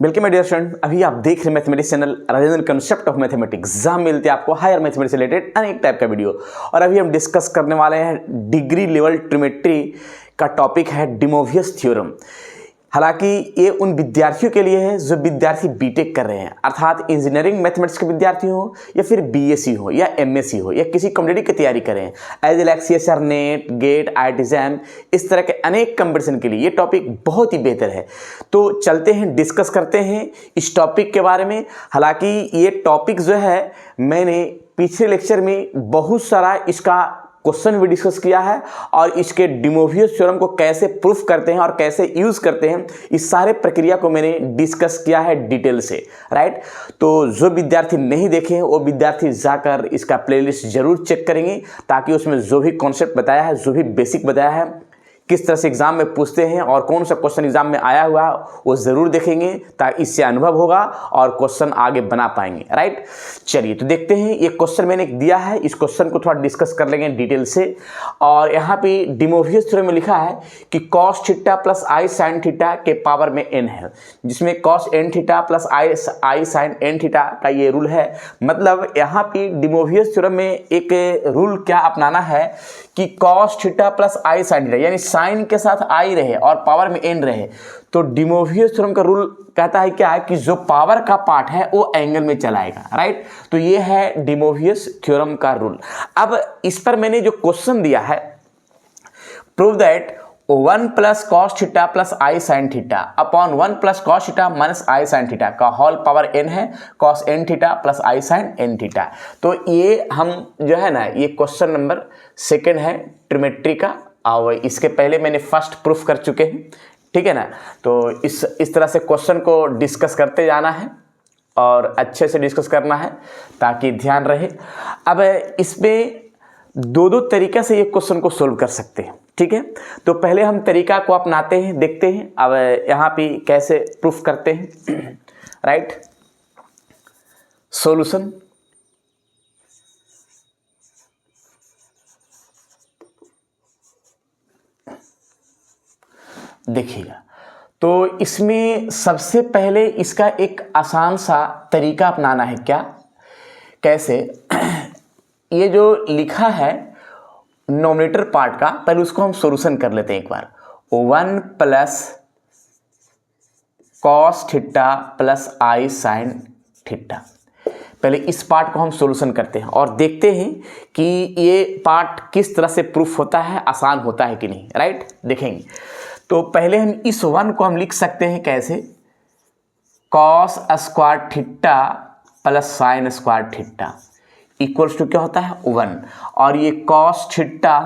Welcome my dear student. अभी आप देख रहे हैं mathematics channel Rajendra concept of mathematics, जहाँ मिलते हैं आपको हायर मैथमेटिक्स से रिलेटेड अनेक टाइप का वीडियो। और अभी हम डिस्कस करने वाले हैं डिग्री लेवल ट्रिमेट्री का टॉपिक है डिमोवियस थ्योरम। हालांकि ये उन विद्यार्थियों के लिए है जो विद्यार्थी बीटेक कर रहे हैं, अर्थात इंजीनियरिंग मैथमेटिक्स के विद्यार्थी हो या फिर बीएससी हो या एमएससी हो या किसी कॉम्पिटिटिव की तैयारी करें, as L CSIR, NET, GATE, IIT JAM, इस तरह के अनेक कंपटीशन के लिए ये टॉपिक बहुत ही बेहतर है। तो चलते हैं, डिस्कस करते हैं इस टॉपिक के बारे में। हालांकि ये टॉपिक जो है मैंने पिछले लेक्चर में बहुत सारा इसका क्वेश्चन भी डिस्कस किया है और इसके डिमोवियस थ्योरम को कैसे प्रूफ करते हैं और कैसे यूज करते हैं, इस सारे प्रक्रिया को मैंने डिस्कस किया है डिटेल से, राइट। तो जो विद्यार्थी नहीं देखे हैं वो विद्यार्थी जाकर इसका प्लेलिस्ट जरूर चेक करेंगे, ताकि उसमें जो भी कॉन्सेप्ट बताया है, जो भी बेसिक बताया है, किस तरह से एग्जाम में पूछते हैं और कौन सा क्वेश्चन एग्जाम में आया हुआ है, वो ज़रूर देखेंगे, ताकि इससे अनुभव होगा और क्वेश्चन आगे बना पाएंगे, राइट। चलिए तो देखते हैं, ये क्वेश्चन मैंने दिया है, इस क्वेश्चन को थोड़ा डिस्कस कर लेंगे डिटेल से। और यहाँ पे डिमोवियस थ्योरम में लिखा है कि कॉस थीटा प्लस आई साइन थीटा के पावर में n है, जिसमें कॉस n थीटा प्लस आई साइन n थीटा का ये रूल है। मतलब यहाँ पे डिमोवियस थ्योरम में एक रूल क्या अपनाना है कि कॉस थीटा प्लस आई साइन थीटा, यानी साइन के साथ आई रहे और पावर में n रहे। तो डिमोवियस थ्योरम का रूल कहता है क्या है कि जो पावर का पार्ट है वो एंगल में चलाएगा, राइट। तो ये है डिमोवियस थ्योरम का रूल। अब इस पर मैंने जो क्वेश्चन दिया है, prove that 1 plus cos theta plus I sine theta upon 1 plus cos theta minus i sine theta का होल पावर n है, कॉस n थीटा प्लस आई साइन n थीटा। तो ये हम जो है ना, ये क्वेश्चन नंबर 2 है ट्रिमेट्री का, और इसके पहले मैंने फर्स्ट प्रूफ कर चुके हैं, ठीक है ना। तो इस तरह से क्वेश्चन को डिस्कस करते जाना है और अच्छे से डिस्कस करना है ताकि ध्यान रहे। अब इसमें दो तरीक़ा से ये क्वेश्चन को सोल्व कर सकते हैं, ठीक है। तो पहले हम तरीका को अपनाते हैं, देखते हैं अब यहाँ पे कैसे प्रूफ करते हैं, राइट। सॉल्यूशन, देखिएगा। तो इसमें सबसे पहले इसका एक आसान सा तरीका अपनाना है। क्या, कैसे? ये जो लिखा है नोमिनेटर पार्ट का, पहले उसको हम सॉल्यूशन कर लेते हैं एक बार। 1 प्लस कॉस थीटा प्लस आई साइन थीटा, पहले इस पार्ट को हम सॉल्यूशन करते हैं और देखते हैं कि ये पार्ट किस तरह से प्रूफ होता है, आसान होता है कि नहीं, राइट। देखेंगे। तो पहले हम इस 1 को हम लिख सकते हैं कैसे, cos square theta plus sine square theta equals to क्या होता है 1, और ये cos theta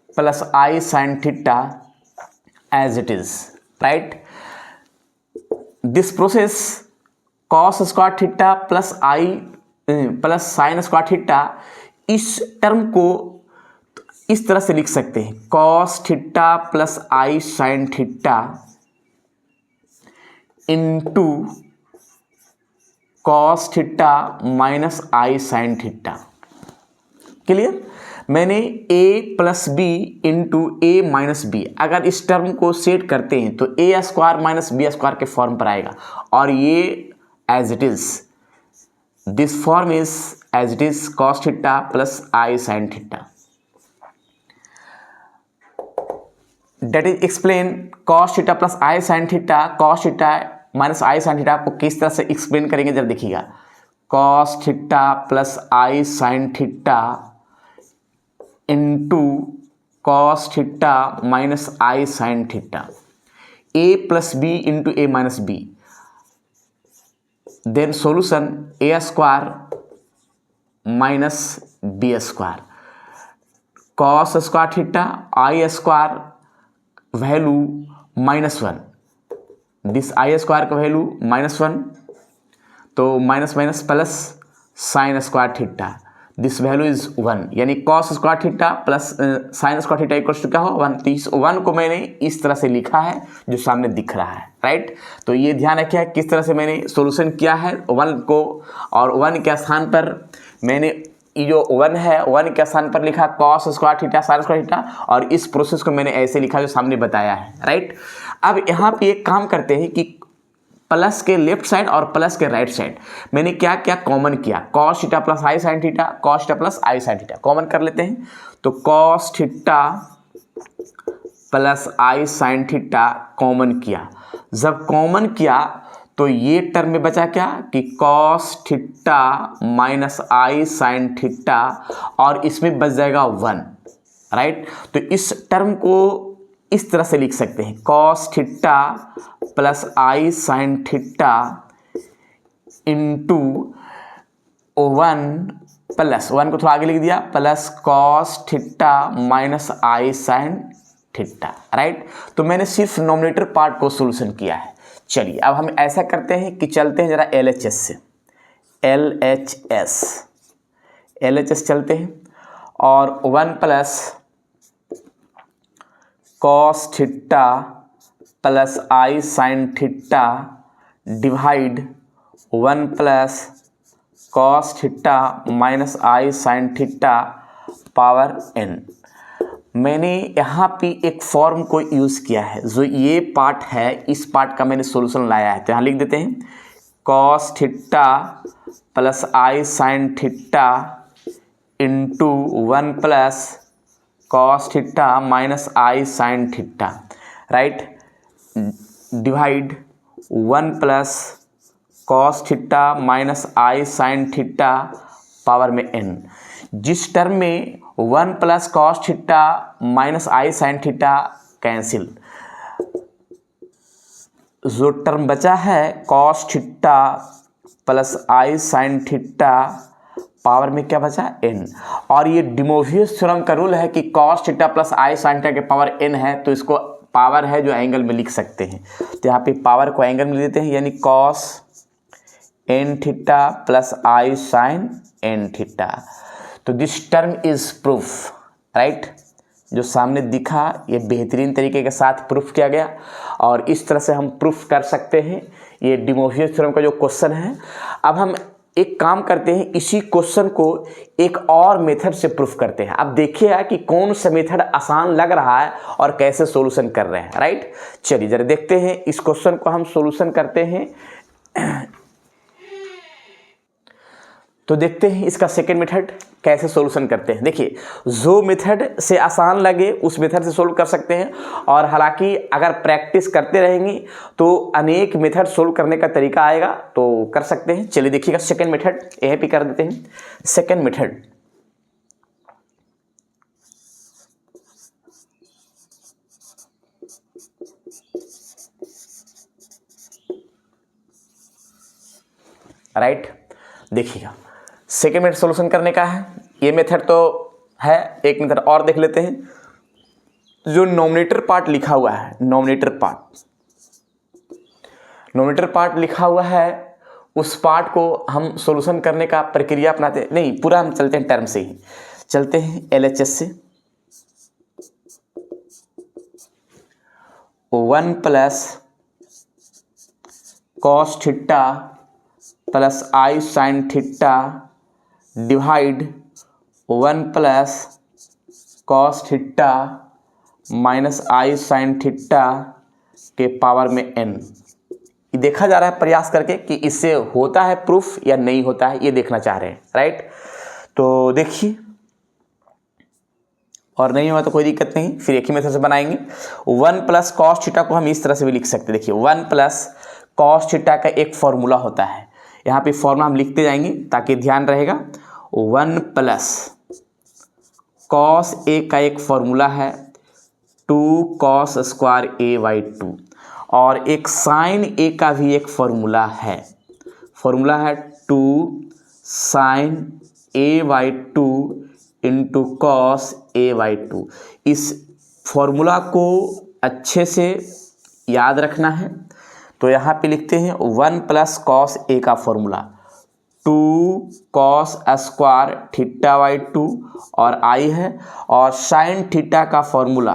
plus I sine theta as it is, right. This process cos square theta plus i plus sine square theta, इस टर्म को इस तरह से लिख सकते हैं, cos theta plus I sine theta into cos theta minus i sine theta. Clear? मैंने a plus B into A minus B, अगर इस टर्म को सेट करते हैं तो a square minus B square के फॉर्म पर आएगा, और ये as it is, this form is as it is cos theta plus I sine theta. That is explain cos theta plus I sine theta, cos theta minus i sine theta को किस तरह से explain करेंगे जरा देखिएगा। Cos theta plus I sine theta into cos theta minus i sine theta, A plus B into A minus B, then solution A square minus B square, cos square theta I square value -1, this I square का value -1, तो minus minus plus sine square theta, this value is 1, यानी cos square theta plus sine square theta equals to क्या हो 1। तो इस 1 को मैंने इस तरह से लिखा है जो सामने दिख रहा है, राइट। तो ये ध्यान रखिए किस तरह से मैंने सॉल्यूशन किया है 1 को, और 1 के स्थान पर मैंने ये जो 1 है 1 के स्थान पर लिखा cos square theta sine square theta, और इस प्रोसेस को मैंने ऐसे लिखा जो सामने बताया है, राइट। अब यहाँ पे एक काम करते हैं कि प्लस के लेफ्ट साइड और प्लस के राइट साइड मैंने क्या क्या कॉमन किया, कॉस थीटा प्लस आई sine theta, cos theta plus आई साइन थीटा कॉमन कर लेते हैं। तो कॉस थीटा प्लस आई साइन थीटा कॉमन किया, जब कॉमन किया तो ये टर्म में बचा क्या कि cos theta minus i sine theta, और इसमें बच जाएगा 1, राइट। तो इस टर्म को इस तरह से लिख सकते हैं, कॉस थीटा प्लस आई साइन थीटा इंटू 1 प्लस 1 को थोड़ा आगे लिख दिया, plus cos theta minus i sine theta, right. तो मैंने सिर्फ नॉमिनेटर पार्ट को सोल्यूशन किया है। चलिए अब हम ऐसा करते हैं कि चलते हैं जरा LHS से, LHS चलते हैं, और 1 plus cos theta plus I sine theta divide 1 plus cos theta minus i sine theta power n। मैंने यहाँ पे एक फॉर्म को यूज़ किया है, जो ये पार्ट है इस पार्ट का मैंने सॉल्यूशन लाया है। तो यहाँ लिख देते हैं cos theta plus I sine theta into 1 plus cos theta minus i sine theta, right, divide 1 plus cos theta minus i sine theta power में n। जिस टर्म में 1 plus cos theta minus i sine theta cancel, जो term बचा है cos theta plus आई sine theta power में क्या बचा n। और ये डिमोवियस थ्योरम का रूल है कि कॉस थीटा प्लस आई साइन थीटा के पावर n है, तो इसको पावर है जो एंगल में लिख सकते हैं। तो यहाँ पे पावर को एंगल में देते हैं, यानी कॉस n थीटा प्लस आई साइन n थीटा। तो this term is proof, right. जो सामने दिखा ये बेहतरीन तरीके के साथ प्रूफ किया गया, और इस तरह से हम प्रूफ कर सकते हैं ये डिमोवियस थ्योरम का जो क्वेश्चन है। अब हम एक काम करते हैं, इसी क्वेश्चन को एक और मेथड से प्रूफ करते हैं। अब देखिएगा कि कौन सा मेथड आसान लग रहा है और कैसे सॉल्यूशन कर रहे हैं, राइट। चलिए जरा देखते हैं इस क्वेश्चन को हम सॉल्यूशन करते हैं। तो देखते हैं इसका सेकेंड मेथड कैसे सॉल्यूशन करते हैं। देखिए जो मेथड से आसान लगे उस मेथड से सोल्व कर सकते हैं, और हालांकि अगर प्रैक्टिस करते रहेंगे तो अनेक मेथड सोल्व करने का तरीका आएगा, तो कर सकते हैं। चलिए देखिएगा सेकेंड मेथड यहीं पे कर देते हैं। सेकेंड मेथड, राइट, देखिएगा सेकेंड मेथड सॉल्यूशन करने का है। ये मेथड तो है, एक मेथड और देख लेते हैं। जो नॉमिनेटर पार्ट लिखा हुआ है, नॉमिनेटर पार्ट लिखा हुआ है, उस पार्ट को हम सॉल्यूशन करने का प्रक्रिया अपनाते हैं। नहीं, पूरा हम चलते हैं टर्म से ही चलते हैं। LHS से 1 plus cos theta plus I sine theta divide 1 plus cos theta minus i sine theta के पावर में n। ये देखा जा रहा है प्रयास करके कि इससे होता है प्रूफ या नहीं होता है, ये देखना चाह रहे हैं, राइट। तो देखिए, और नहीं हुआ तो कोई दिक्कत नहीं, फिर एक ही मेथड से बनाएंगे। 1 प्लस कॉस थीटा को हम इस तरह से भी लिख सकते हैं। देखिए 1 प्लस कॉस थीटा का एक फॉर्मूला होता है, यहाँ पे फॉर्मूला हम लिखते जाएंगे ताकि ध्यान रहेगा। 1 प्लस कॉस ए का एक फॉर्मूला है 2 कॉस स्क्वायर a/2, और एक साइन ए का भी एक फॉर्मूला है 2 sign a/2 into cos a/2। इस फॉर्मूला को अच्छे से याद रखना है। तो यहाँ पे लिखते हैं 1 प्लस कॉस ए का फॉर्मूला 2 कॉस स्क्वायर थीटा/2 और आई है, और साइन थीटा का formula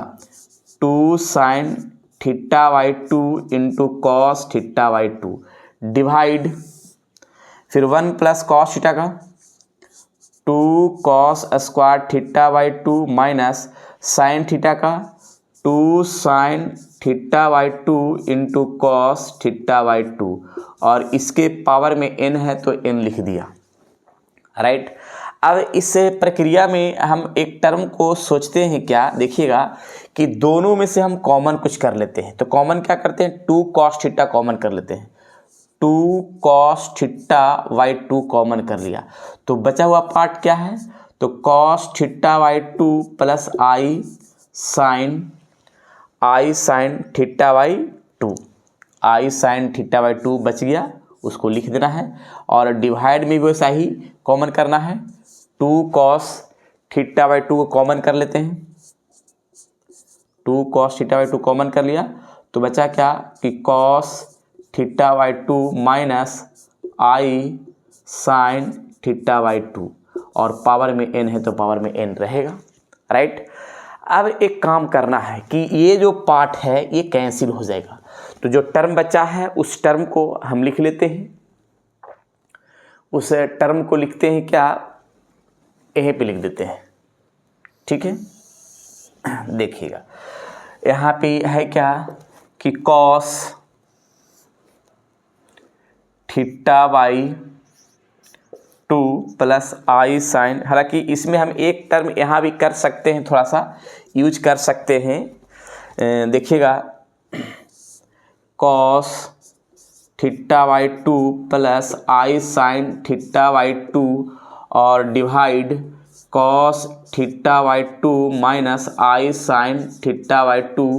2 sign थीटा/2 into cos थीटा/2 divide, फिर 1 प्लस कॉस थीटा का 2 cos square थीटा/2 minus sine theta का 2 sign theta by 2 into cos theta by 2 और इसके पावर में n है तो n लिख दिया, राइट। अब इस प्रक्रिया में हम एक टर्म को सोचते हैं क्या, देखिएगा कि दोनों में से हम कॉमन कुछ कर लेते हैं। तो कॉमन क्या करते हैं, 2 कॉस थीटा कॉमन कर लेते हैं। 2 कॉस थीटा बाई 2 कॉमन कर लिया तो बचा हुआ पार्ट क्या है, तो cos theta by 2 plus I sine theta by 2, I sine theta by 2 बच गया, उसको लिख देना है। और डिवाइड में भी वैसा ही कॉमन करना है, 2 कॉस थीटा बाई 2 को कॉमन कर लेते हैं। 2 कॉस थीटा बाई 2 कॉमन कर लिया तो बचा क्या कि cos theta by 2 minus i sine theta by 2 और पावर में n है तो पावर में n रहेगा, राइट। अब एक काम करना है कि ये जो पार्ट है ये कैंसिल हो जाएगा, तो जो टर्म बचा है उस टर्म को हम लिख लेते हैं। उस टर्म को लिखते हैं क्या, यहीं पे लिख देते हैं, ठीक है। देखिएगा यहाँ पे है क्या कि cos theta by 2 plus I sine, हालांकि इसमें हम एक टर्म यहाँ भी कर सकते हैं, थोड़ा सा यूज कर सकते हैं। देखिएगा cos theta by 2 plus I sine theta by 2 और divide cos theta by 2 minus i sine theta by 2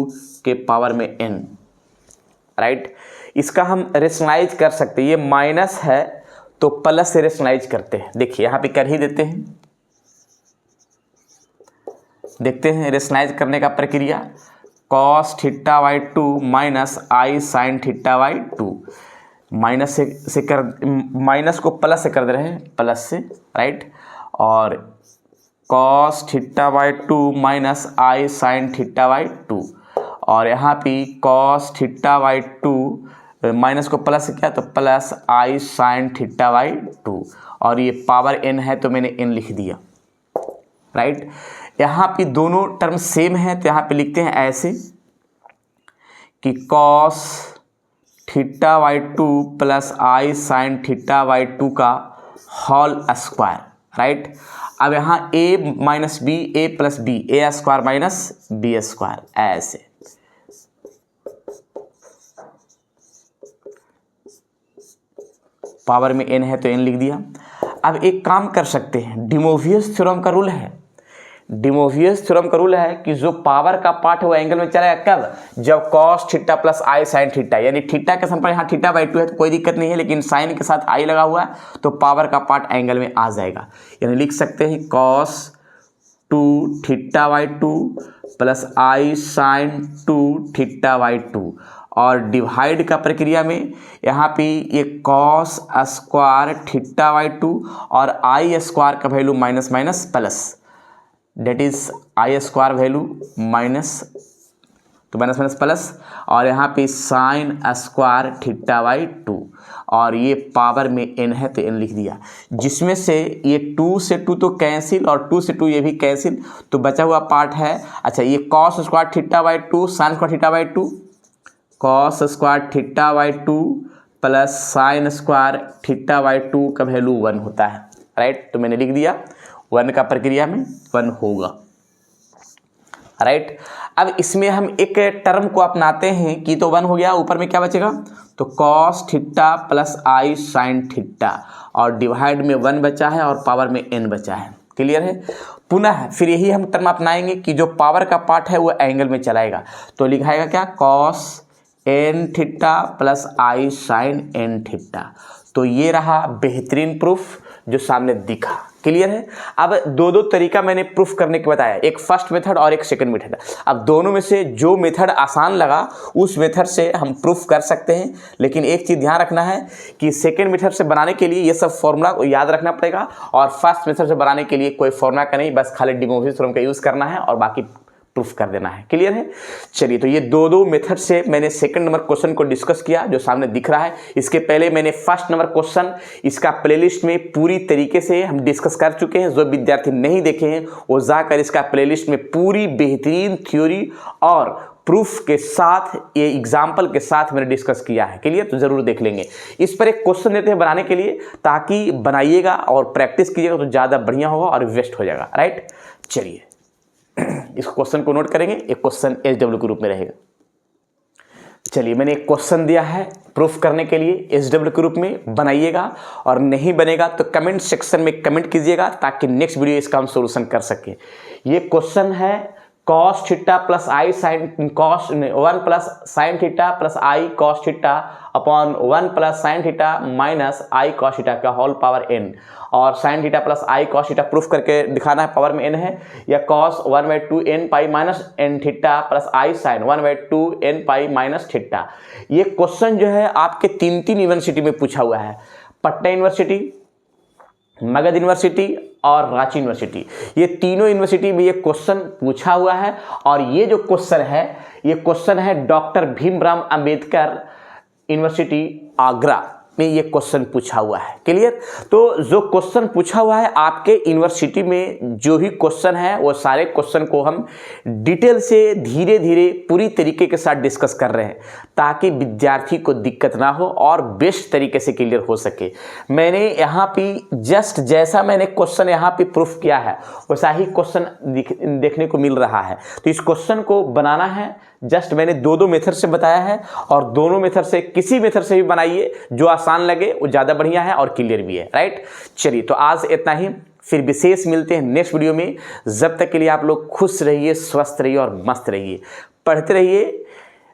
के पावर में n, राइट। इसका हम रेशनलाइज कर सकते हैं, ये माइनस है तो प्लस से रेशनलाइज करते हैं। देखिए यहाँ पे कर ही देते हैं, देखते हैं रेशनलाइज करने का प्रक्रिया। Cos theta by 2 minus i sine theta by 2, minus से कर, माइनस को प्लस से कर दे रहे हैं, प्लस से, राइट। और cos theta by 2 minus i sine theta by 2 और यहाँ पे कॉस थीटा बाई 2 माइनस को प्लस से किया तो plus I sine theta by 2 और ये पावर n है तो मैंने n लिख दिया, राइट। यहाँ पे दोनों टर्म सेम है तो यहाँ पे लिखते हैं ऐसे कि cos theta by 2 plus I sine theta by 2 का होल स्क्वायर, राइट। अब यहाँ a minus B, A plus B, A square minus B square, ऐसे। पावर में n है तो n लिख दिया। अब एक काम कर सकते हैं, डिमोवियस थ्योरम का रूल है। डिमोवियस थ्योरम का रूल है कि जो पावर का पार्ट है वो एंगल में चलेगा कब, जब कॉस थीटा प्लस आई साइन थीटा, यानी थीटा के संपर्क यहाँ थीटा बाई 2 है तो कोई दिक्कत नहीं है, लेकिन साइन के साथ आई लगा हुआ है तो पावर का पार्ट एंगल में आ जाएगा। यानी लिख सकते हैं cos 2 theta by 2 plus I sine 2 theta by 2 और डिवाइड का प्रक्रिया में यहाँ पे ये कॉस स्क्वायर थीटा बाई 2 और आई स्क्वायर का value minus minus plus, that is I square value minus तो माइनस माइनस प्लस और यहाँ पे साइन स्क्वायर थीटा बाई 2 और ये पावर में n है तो n लिख दिया, जिसमें से ये 2 से 2 तो कैंसिल और 2 से 2 ये भी कैंसिल, तो बचा हुआ पार्ट है, अच्छा ये cos square theta by 2 sign square theta by 2, cos square theta by 2 plus sine square theta by 2 का वैल्यू 1 होता है, राइट। तो मैंने लिख दिया 1 का प्रक्रिया में 1 होगा, राइट। अब इसमें हम एक टर्म को अपनाते हैं कि तो 1 हो गया, ऊपर में क्या बचेगा तो कॉस थीटा प्लस आई साइन थीटा और डिवाइड में 1 बचा है और पावर में n बचा है, क्लियर है। पुनः फिर यही हम टर्म अपनाएंगे कि जो पावर का पार्ट है वो एंगल में चलाएगा, तो लिखाएगा क्या कॉस n थीटा प्लस आई साइन n थीटा। तो ये रहा बेहतरीन प्रूफ जो सामने दिखा, क्लियर है। अब दो तरीका मैंने प्रूफ करने के बताया, एक फर्स्ट मेथड और एक सेकंड मेथड। अब दोनों में से जो मेथड आसान लगा उस मेथड से हम प्रूफ कर सकते हैं, लेकिन एक चीज़ ध्यान रखना है कि सेकंड मेथड से बनाने के लिए ये सब फॉर्मूला को याद रखना पड़ेगा और फर्स्ट मेथड से बनाने के लिए कोई फॉर्मूला का नहीं, बस खाली डिमोवियस थ्योरम का यूज़ करना है और बाकी प्रूफ कर देना है, क्लियर है। चलिए, तो ये दो मेथड से मैंने सेकंड नंबर क्वेश्चन को डिस्कस किया जो सामने दिख रहा है। इसके पहले मैंने फर्स्ट नंबर क्वेश्चन इसका प्लेलिस्ट में पूरी तरीके से हम डिस्कस कर चुके हैं। जो विद्यार्थी नहीं देखे हैं वो जाकर इसका प्लेलिस्ट में पूरी बेहतरीन थ्योरी और प्रूफ के साथ, ये एग्जाम्पल के साथ मैंने डिस्कस किया है। क्लियर? तो ज़रूर देख लेंगे। इस पर एक क्वेश्चन देते हैं बनाने के लिए, ताकि बनाइएगा और प्रैक्टिस कीजिएगा तो ज़्यादा बढ़िया होगा और वेस्ट हो जाएगा। राइट, चलिए इस क्वेश्चन को नोट करेंगे। एक क्वेश्चन SW के रूप में रहेगा। चलिए, मैंने एक क्वेश्चन दिया है प्रूफ करने के लिए, SW के रूप में बनाइएगा, और नहीं बनेगा तो कमेंट सेक्शन में कमेंट कीजिएगा, ताकि नेक्स्ट वीडियो इसका हम सोल्यूशन कर सके। ये क्वेश्चन है cos theta plus I sine cos 1 plus sine theta plus i cos theta upon 1 plus sine theta minus i cos theta का होल पावर n, और sine theta plus i cos theta proof करके दिखाना है, power में n है, या cos 1/2 n pi minus n theta plus आई sine 1/2 n pi minus theta. ये question जो है आपके तीन यूनिवर्सिटी में पूछा हुआ है, पटना यूनिवर्सिटी, मगध यूनिवर्सिटी और रांची यूनिवर्सिटी। ये तीनों यूनिवर्सिटी में ये क्वेश्चन पूछा हुआ है। और ये जो क्वेश्चन है, ये क्वेश्चन है डॉक्टर भीमराव अंबेडकर यूनिवर्सिटी आगरा में ये क्वेश्चन पूछा हुआ है। क्लियर? तो जो क्वेश्चन पूछा हुआ है आपके यूनिवर्सिटी में, जो भी क्वेश्चन है वो सारे क्वेश्चन को हम डिटेल से धीरे धीरे पूरी तरीके के साथ डिस्कस कर रहे हैं, ताकि विद्यार्थी को दिक्कत ना हो और बेस्ट तरीके से क्लियर हो सके। मैंने यहाँ पे जस्ट जैसा मैंने क्वेश्चन यहाँ पे प्रूफ किया है वैसा ही क्वेश्चन देखने को मिल रहा है। तो इस क्वेश्चन को बनाना है, जस्ट मैंने दो मेथड से बताया है, और दोनों मेथड से किसी मेथड से भी बनाइए, जो आसान लगे वो ज़्यादा बढ़िया है और क्लियर भी है। राइट, चलिए तो आज इतना ही, फिर विशेष मिलते हैं नेक्स्ट वीडियो में। जब तक के लिए आप लोग खुश रहिए, स्वस्थ रहिए और मस्त रहिए, पढ़ते रहिए।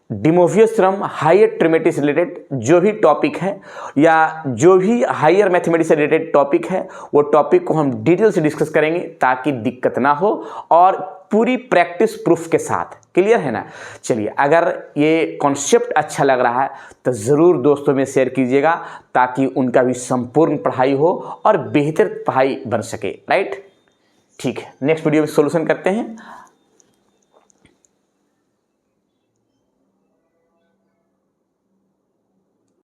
डी मोवियस थ्योरम, हायर ट्रिमेटिक्स से रिलेटेड जो भी टॉपिक है, या जो भी हायर मैथमेटिक्स से रिलेटेड टॉपिक है, वो टॉपिक को हम डिटेल से डिस्कस करेंगे, ताकि दिक्कत ना हो, और पूरी प्रैक्टिस प्रूफ के साथ। क्लियर है ना? चलिए, अगर ये कॉन्सेप्ट अच्छा लग रहा है तो ज़रूर दोस्तों में शेयर कीजिएगा, ताकि उनका भी संपूर्ण पढ़ाई हो और बेहतर पढ़ाई बन सके। राइट, ठीक है, नेक्स्ट वीडियो में सोल्यूशन करते हैं।